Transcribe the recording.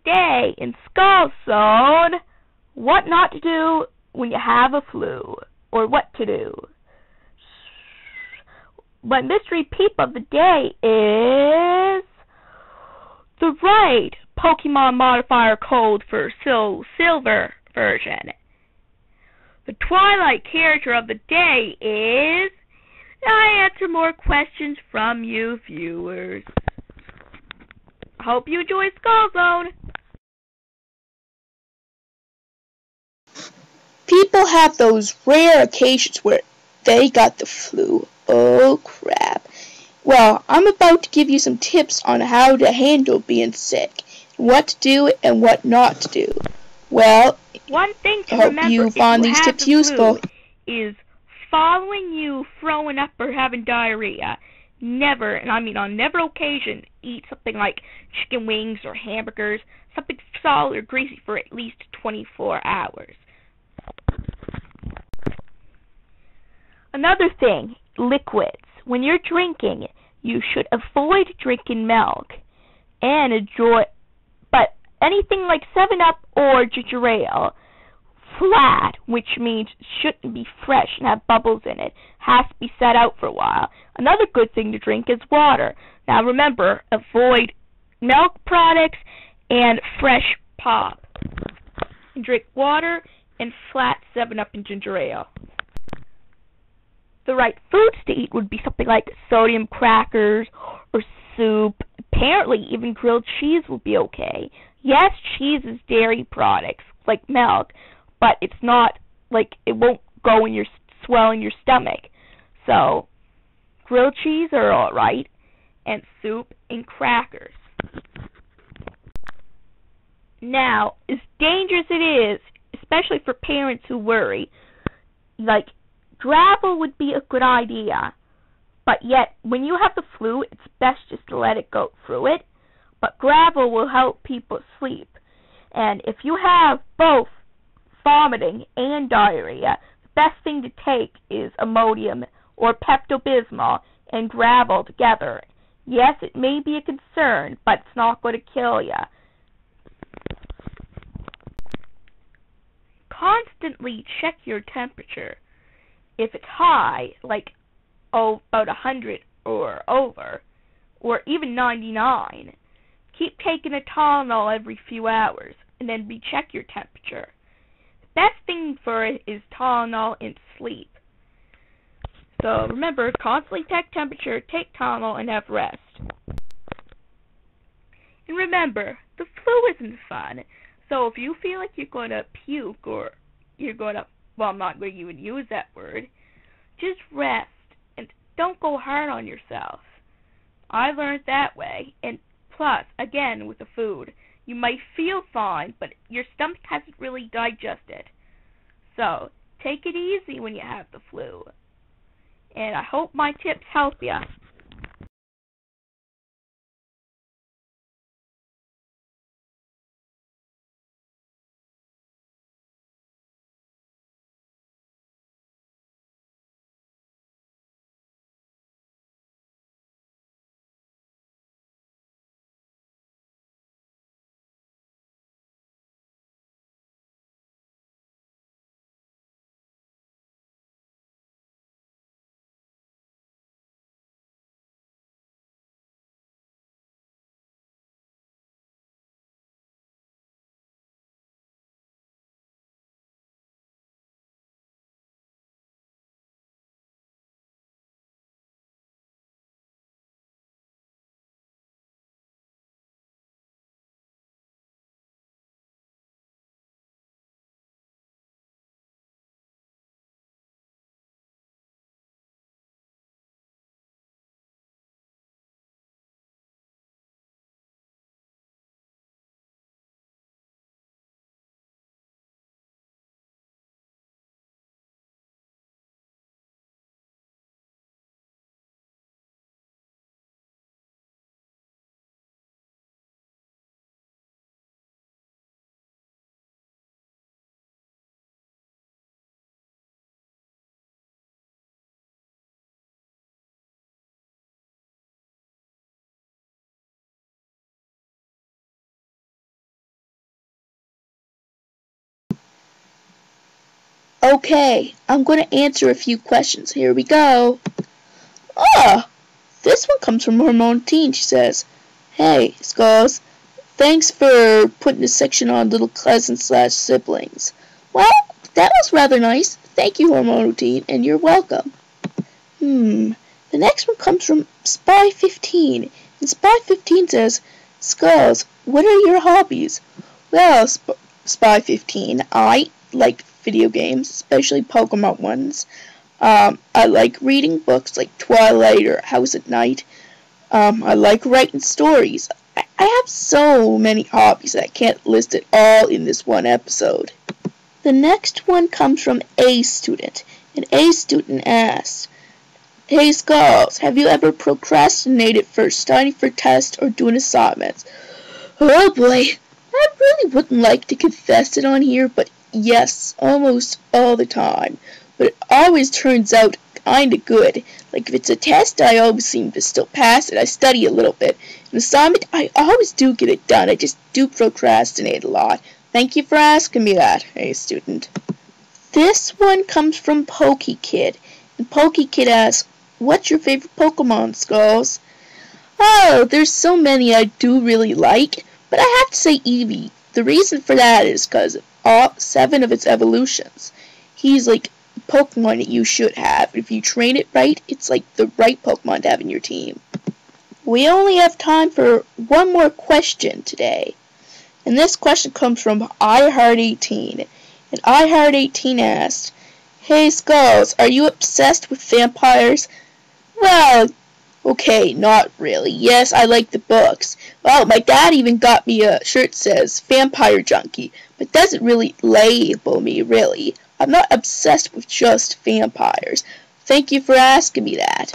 today in Skullz Zone, what not to do when you have a flu, or what to do. My mystery peep of the day is the right Pokemon modifier code for Silver version. The Twilight character of the day is... I answer more questions from you viewers. I hope you enjoy Skullz Zone. People have those rare occasions where they got the flu. Oh crap. Well, I'm about to give you some tips on how to handle being sick, what to do and what not to do. Well, one thing to I hope remember you find these tips useful. Is following you throwing up or having diarrhea. Never, and I mean on never occasion, eat something like chicken wings or hamburgers, something solid or greasy for at least 24 hours. Another thing, liquids. When you're drinking, you should avoid drinking milk and enjoy, but anything like 7-Up or ginger ale, flat, which means it shouldn't be fresh and have bubbles in it, has to be set out for a while. Another good thing to drink is water. Now remember, avoid milk products and fresh pop. And drink water and flat 7-Up and ginger ale. The right foods to eat would be something like sodium crackers or soup. Apparently even grilled cheese would be okay. Yes, cheese is dairy products like milk, but it's not like it won't go in your swell in your stomach. So grilled cheese are alright, and soup and crackers. Now, as dangerous it is, especially for parents who worry, like gravel would be a good idea, but yet when you have the flu, it's best just to let it go through it. But gravel will help people sleep, and if you have both vomiting and diarrhea, the best thing to take is Imodium or Pepto-Bismol and gravel together. Yes, it may be a concern, but it's not going to kill you. Constantly check your temperature. If it's high, like about 100 or over, or even 99, keep taking a Tylenol every few hours, and then recheck your temperature. The best thing for it is Tylenol and sleep. So remember, constantly check temperature, take Tylenol, and have rest. And remember, the flu isn't fun. So if you feel like you're going to puke or you're going to, well, I'm not going to even use that word, just rest and don't go hard on yourself. I learned that way. And plus, again, with the food, you might feel fine, but your stomach hasn't really digested. So take it easy when you have the flu. And I hope my tips help you. Okay, I'm going to answer a few questions. Here we go. Ah, this one comes from Hormone Teen. She says, "Hey, Skullz, thanks for putting this section on little cousins / siblings." Well, that was rather nice. Thank you, Hormone Teen, and you're welcome. The next one comes from Spy15. And Spy15 says, "Skullz, what are your hobbies?" Well, Spy15, I like video games, especially Pokemon ones. I like reading books like Twilight or House at Night. I like writing stories. I have so many hobbies that I can't list it all in this one episode. The next one comes from A Student. And A Student asks, "Hey Skullz, have you ever procrastinated for studying for tests or doing assignments?" Oh boy, I really wouldn't like to confess it on here, but yes, almost all the time. But it always turns out kinda good. Like if it's a test, I always seem to still pass it. I study a little bit. An assignment, I always do get it done. I just do procrastinate a lot. Thank you for asking me that, hey student. This one comes from PokeKid. And PokeKid asks, "What's your favorite Pokemon, Skullz?" Oh, there's so many I do really like, but I have to say Eevee. The reason for that is because of all 7 of its evolutions. He's like a Pokemon that you should have. If you train it right, it's like the right Pokemon to have in your team. We only have time for one more question today. And this question comes from iHeart18. And iHeart18 asked, "Hey Skullz, are you obsessed with vampires?" Well, okay, not really. Yes, I like the books. Well, my dad even got me a shirt that says Vampire Junkie, but doesn't really label me, really. I'm not obsessed with just vampires. Thank you for asking me that.